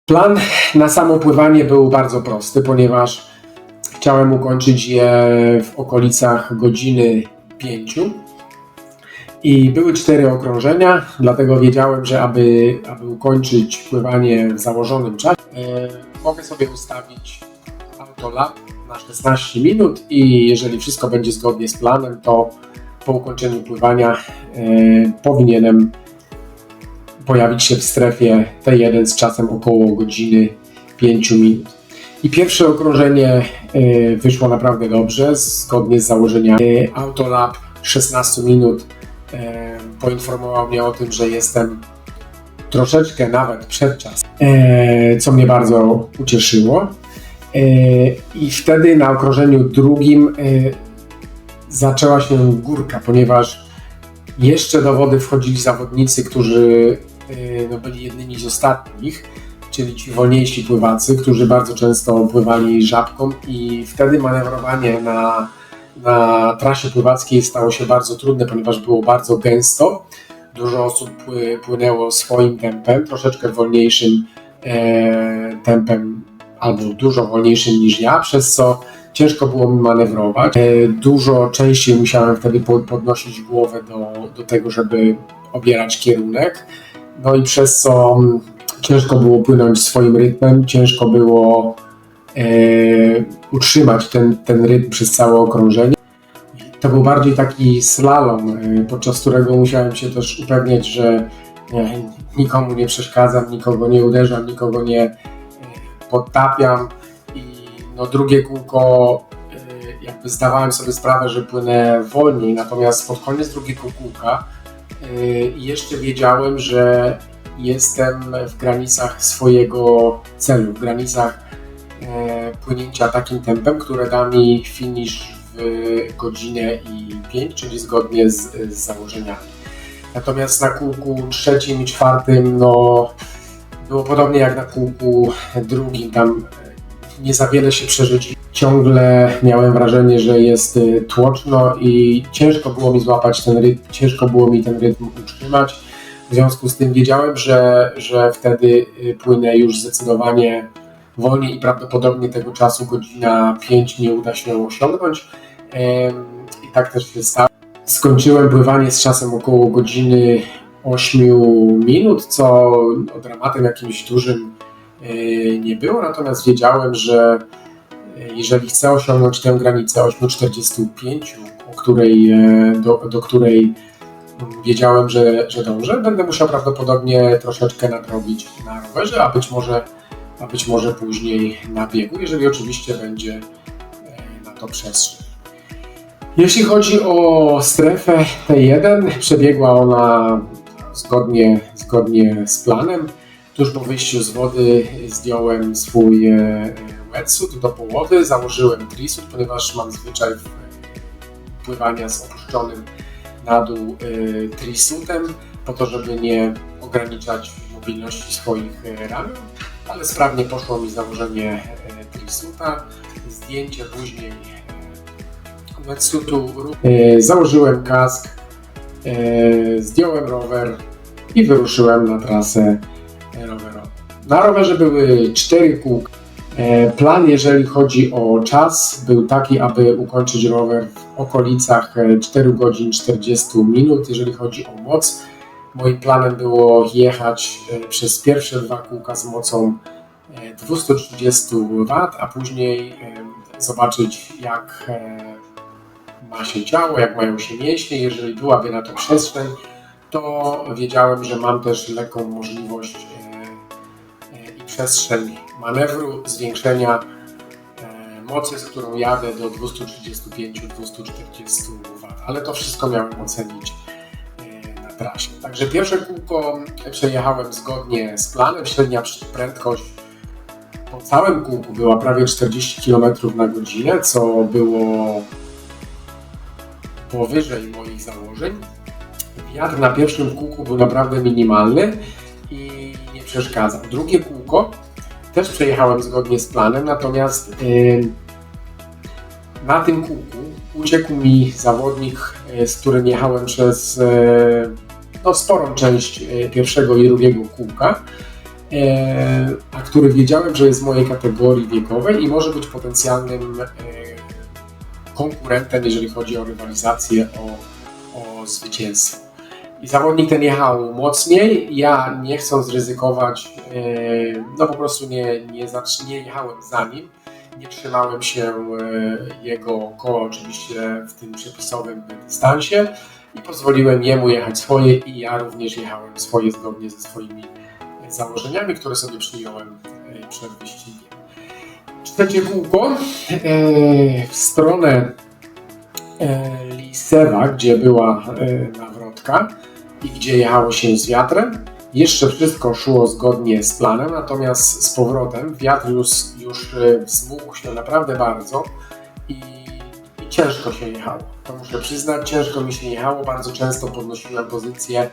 Plan na samo pływanie był bardzo prosty, ponieważ chciałem ukończyć je w okolicach godziny 5 i były 4 okrążenia, dlatego wiedziałem, że aby ukończyć pływanie w założonym czasie, mogę sobie ustawić autolap na 16 minut i jeżeli wszystko będzie zgodnie z planem, to po ukończeniu pływania powinienem pojawić się w strefie T1 z czasem około godziny 5 minut. I pierwsze okrążenie wyszło naprawdę dobrze, zgodnie z założeniami. Autolap 16 minut poinformował mnie o tym, że jestem troszeczkę nawet przed czasem, co mnie bardzo ucieszyło. I wtedy na okrążeniu drugim zaczęła się górka, ponieważ jeszcze do wody wchodzili zawodnicy, którzy byli jednymi z ostatnich, czyli ci wolniejsi pływacy, którzy bardzo często pływali żabką i wtedy manewrowanie na trasie pływackiej stało się bardzo trudne, ponieważ było bardzo gęsto. Dużo osób płynęło swoim tempem, troszeczkę wolniejszym tempem albo dużo wolniejszym niż ja, przez co ciężko było mi manewrować. Dużo częściej musiałem wtedy podnosić głowę do tego, żeby obierać kierunek. No i przez co ciężko było płynąć swoim rytmem, ciężko było utrzymać ten rytm przez całe okrążenie. To był bardziej taki slalom, podczas którego musiałem się też upewniać, że nikomu nie przeszkadzam, nikogo nie uderzam, nikogo nie podtapiam. I drugie kółko jakby zdawałem sobie sprawę, że płynę wolniej, natomiast pod koniec drugiego kółka jeszcze wiedziałem, że jestem w granicach swojego celu, w granicach płynięcia takim tempem, które da mi finish w godzinę i 5, czyli zgodnie z założeniami. Natomiast na kółku trzecim i czwartym było podobnie jak na kółku drugim, tam nie za wiele się przeżyć. Ciągle miałem wrażenie, że jest tłoczno i ciężko było mi złapać ten rytm, ciężko było mi ten rytm utrzymać. W związku z tym wiedziałem, że wtedy płynę już zdecydowanie wolniej i prawdopodobnie tego czasu godzina 5 nie uda się osiągnąć. I tak też się stało. Skończyłem pływanie z czasem około godziny 8 minut, co dramatem jakimś dużym nie było, natomiast wiedziałem, że jeżeli chcę osiągnąć tę granicę 8,45, do której wiedziałem, że dążę, będę musiał prawdopodobnie troszeczkę nadrobić na rowerze, a być może później na biegu, jeżeli oczywiście będzie na to przestrzeń. Jeśli chodzi o strefę T1, przebiegła ona zgodnie z planem. Tuż po wyjściu z wody zdjąłem swój wetsuit do połowy, założyłem trisuit, ponieważ mam zwyczaj pływania z opuszczonym na dół trisuitem, po to, żeby nie ograniczać mobilności swoich ramion, ale sprawnie poszło mi założenie trisuita, zdjęcie później wetsuitu, założyłem kask, zdjąłem rower i wyruszyłem na trasę rowerową. Na rowerze były 4 kółka. Plan, jeżeli chodzi o czas, był taki, aby ukończyć rower w okolicach 4 godzin 40 minut. Jeżeli chodzi o moc, moim planem było jechać przez pierwsze 2 kółka z mocą 230 W, a później zobaczyć, jak ma się ciało, jak mają się mięśnie. Jeżeli byłaby na to przestrzeń, to wiedziałem, że mam też lekką możliwość i przestrzeń manewru, zwiększenia mocy, z którą jadę do 235-240 W, ale to wszystko miałem ocenić na trasie. Także pierwsze kółko przejechałem zgodnie z planem, średnia prędkość po całym kółku była prawie 40 km na godzinę, co było powyżej moich założeń. Wiatr na pierwszym kółku był naprawdę minimalny i nie przeszkadzał. Drugie kółko też przejechałem zgodnie z planem, natomiast na tym kółku uciekł mi zawodnik, z którym jechałem przez sporą część pierwszego i drugiego kółka. a który wiedziałem, że jest w mojej kategorii wiekowej i może być potencjalnym konkurentem, jeżeli chodzi o rywalizację, o zwycięstwo. I zawodnik ten jechał mocniej, ja nie chcąc ryzykować, no po prostu nie jechałem za nim, nie trzymałem się jego koła oczywiście w tym przepisowym dystansie i pozwoliłem jemu jechać swoje i ja również jechałem swoje zgodnie ze swoimi założeniami, które sobie przyjąłem przed wyścigiem. Trzecie kółko w stronę Lisewa, gdzie była nawrotka i gdzie jechało się z wiatrem. Jeszcze wszystko szło zgodnie z planem, natomiast z powrotem wiatr już wzmógł się naprawdę bardzo i ciężko się jechało. To muszę przyznać, ciężko mi się jechało. Bardzo często podnosiłem pozycję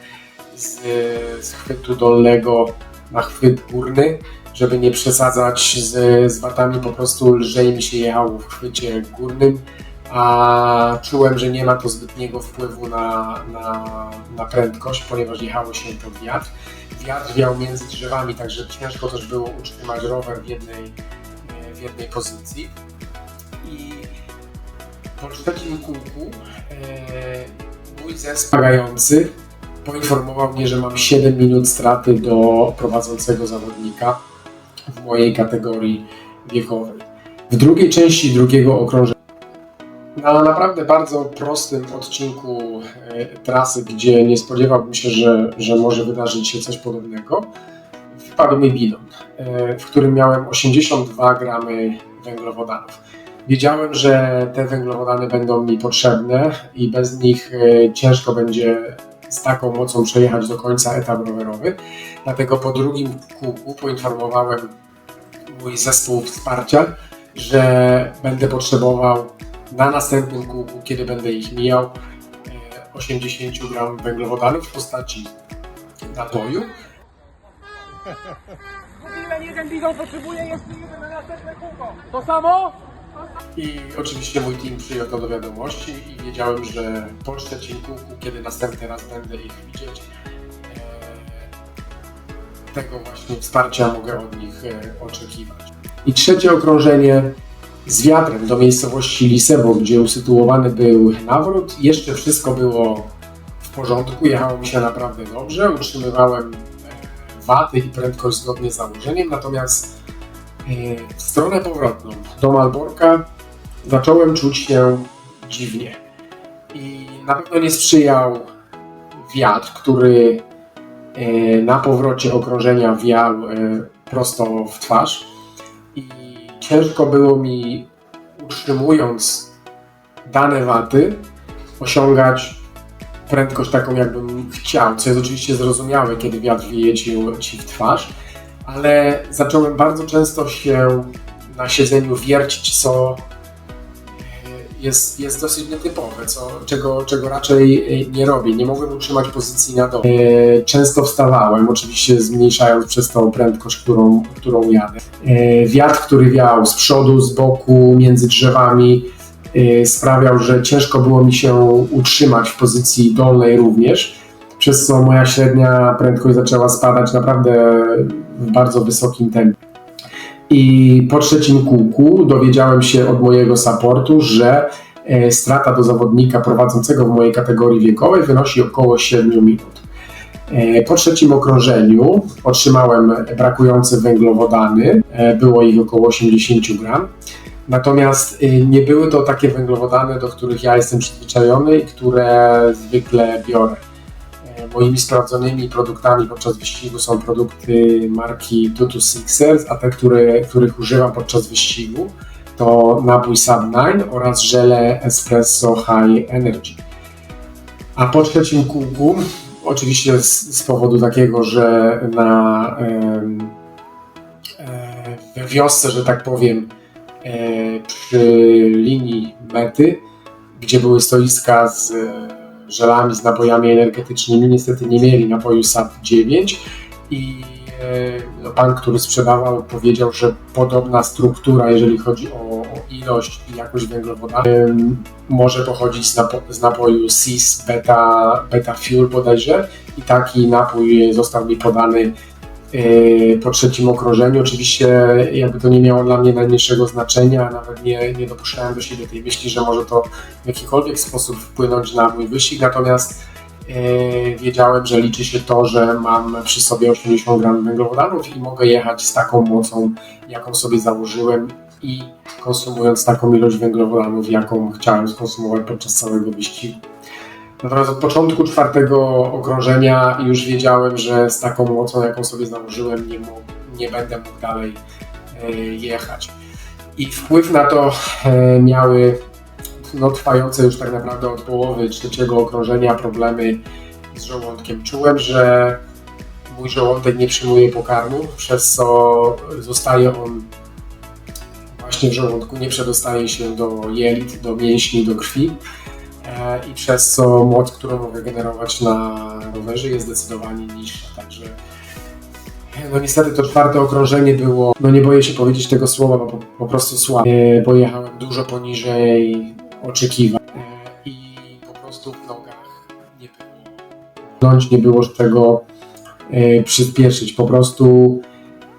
z chwytu dolnego na chwyt górny, żeby nie przesadzać z watami, po prostu lżej mi się jechało w chwycie górnym, a czułem, że nie ma to zbytniego wpływu na prędkość, ponieważ jechało się pod wiatr. Wiatr wiał między drzewami, także ciężko też było utrzymać rower w jednej pozycji. I po trzecim kółku mój zespół pomagający poinformował mnie, że mam 7 minut straty do prowadzącego zawodnika w mojej kategorii wiekowej. W drugiej części drugiego okrążenia, na naprawdę bardzo prostym odcinku trasy, gdzie nie spodziewałbym się, że może wydarzyć się coś podobnego, wpadł mi bidon, w którym miałem 82 gramy węglowodanów. Wiedziałem, że te węglowodany będą mi potrzebne i bez nich ciężko będzie z taką mocą przejechać do końca etap rowerowy. Dlatego po drugim kółku poinformowałem mój zespół wsparcia, że będę potrzebował na następnym kółku, kiedy będę ich mijał, 80 gram węglowodanów w postaci napoju. Jeden bidon potrzebuje jeszcze jeden na następne kółko. To samo? I oczywiście mój team przyjął to do wiadomości i wiedziałem, że po trzecim kółku, kiedy następny raz będę ich widzieć, tego właśnie wsparcia mogę od nich oczekiwać. I trzecie okrążenie z wiatrem do miejscowości Lisewo, gdzie usytuowany był nawrót. Jeszcze wszystko było w porządku, jechało mi się naprawdę dobrze, utrzymywałem waty i prędkość zgodnie z założeniem, natomiast w stronę powrotną do Malborka zacząłem czuć się dziwnie i na pewno nie sprzyjał wiatr, który na powrocie okrążenia wiał prosto w twarz i ciężko było mi, utrzymując dane waty, osiągać prędkość taką, jakbym chciał, co jest oczywiście zrozumiałe, kiedy wiatr wieje ci w twarz, ale zacząłem bardzo często się na siedzeniu wiercić, co jest dosyć nietypowe, czego raczej nie robię. Nie mogłem utrzymać pozycji na dole. Często wstawałem, oczywiście zmniejszając przez tą prędkość, którą jadę. Wiatr, który wiał z przodu, z boku, między drzewami, sprawiał, że ciężko było mi się utrzymać w pozycji dolnej również, przez co moja średnia prędkość zaczęła spadać naprawdę w bardzo wysokim tempie. I po trzecim kółku dowiedziałem się od mojego supportu, że strata do zawodnika prowadzącego w mojej kategorii wiekowej wynosi około 7 minut. Po trzecim okrążeniu otrzymałem brakujące węglowodany, było ich około 80 gram. Natomiast nie były to takie węglowodany, do których ja jestem przyzwyczajony i które zwykle biorę. Moimi sprawdzonymi produktami podczas wyścigu są produkty marki Tutu Sixers, a te, których używam podczas wyścigu, to napój Sub9 oraz żele Espresso High Energy. A po trzecim kółku, oczywiście z powodu takiego, że we wiosce, że tak powiem, przy linii mety, gdzie były stoiska z żelami, z napojami energetycznymi, niestety nie mieli napoju SAP9 i pan, który sprzedawał, powiedział, że podobna struktura, jeżeli chodzi o ilość i jakość węglowodanów, może pochodzić z napoju CIS Beta Fuel bodajże i taki napój został mi podany po trzecim okrążeniu. Oczywiście jakby to nie miało dla mnie najmniejszego znaczenia, nawet nie dopuszczałem do siebie tej myśli, że może to w jakikolwiek sposób wpłynąć na mój wyścig, natomiast wiedziałem, że liczy się to, że mam przy sobie 80 gram węglowodanów i mogę jechać z taką mocą, jaką sobie założyłem i konsumując taką ilość węglowodanów, jaką chciałem skonsumować podczas całego wyścigu. Natomiast od początku czwartego okrążenia już wiedziałem, że z taką mocą, jaką sobie założyłem, nie będę mógł dalej jechać. I wpływ na to miały trwające już tak naprawdę od połowy trzeciego okrążenia problemy z żołądkiem. Czułem, że mój żołądek nie przyjmuje pokarmu, przez co zostaje on właśnie w żołądku, nie przedostaje się do jelit, do mięśni, do krwi i przez co moc, którą mogę generować na rowerze, jest zdecydowanie niższa. Także niestety to czwarte okrążenie było, nie boję się powiedzieć tego słowa, bo po prostu słabe. Pojechałem dużo poniżej oczekiwań i po prostu w nogach nie było z czego przyspieszyć. Po prostu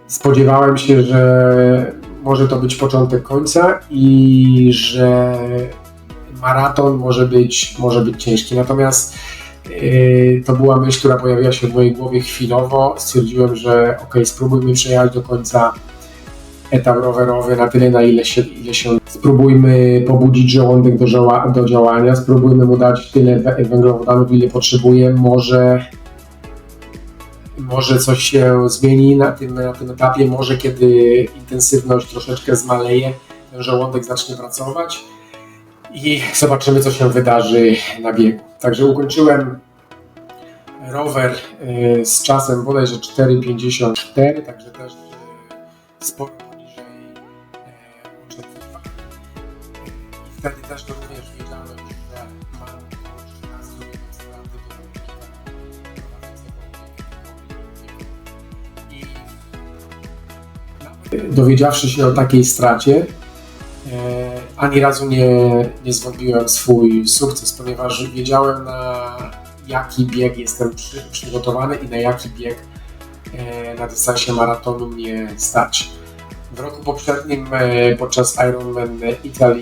spodziewałem się, że może to być początek końca i że maraton może być ciężki. Natomiast to była myśl, która pojawiła się w mojej głowie chwilowo. Stwierdziłem, że spróbujmy przejechać do końca etap rowerowy na tyle, na ile się spróbujmy pobudzić żołądek do działania, spróbujmy mu dać tyle węglowodanów, ile potrzebuje. Może coś się zmieni na tym etapie, może kiedy intensywność troszeczkę zmaleje, ten żołądek zacznie pracować i zobaczymy, co się wydarzy na biegu. Także ukończyłem rower z czasem bodajże 4,54, także też sporo poniżej oczekiwań. I wtedy też również wiedziałem, że mam około 13 minut straty do wynika. I dowiedziawszy się o takiej stracie, ani razu nie zwątpiłem w swój sukces, ponieważ wiedziałem, na jaki bieg jestem przygotowany i na jaki bieg na dystansie maratonu mnie stać. W roku poprzednim podczas Ironman Italy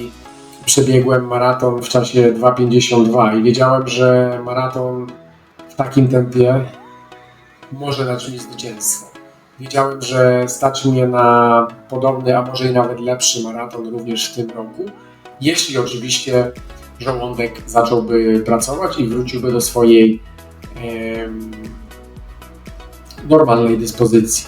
przebiegłem maraton w czasie 2,52 i wiedziałem, że maraton w takim tempie może dać mi zwycięstwo. Wiedziałem, że stać mnie na podobny, a może i nawet lepszy maraton również w tym roku, jeśli oczywiście żołądek zacząłby pracować i wróciłby do swojej normalnej dyspozycji.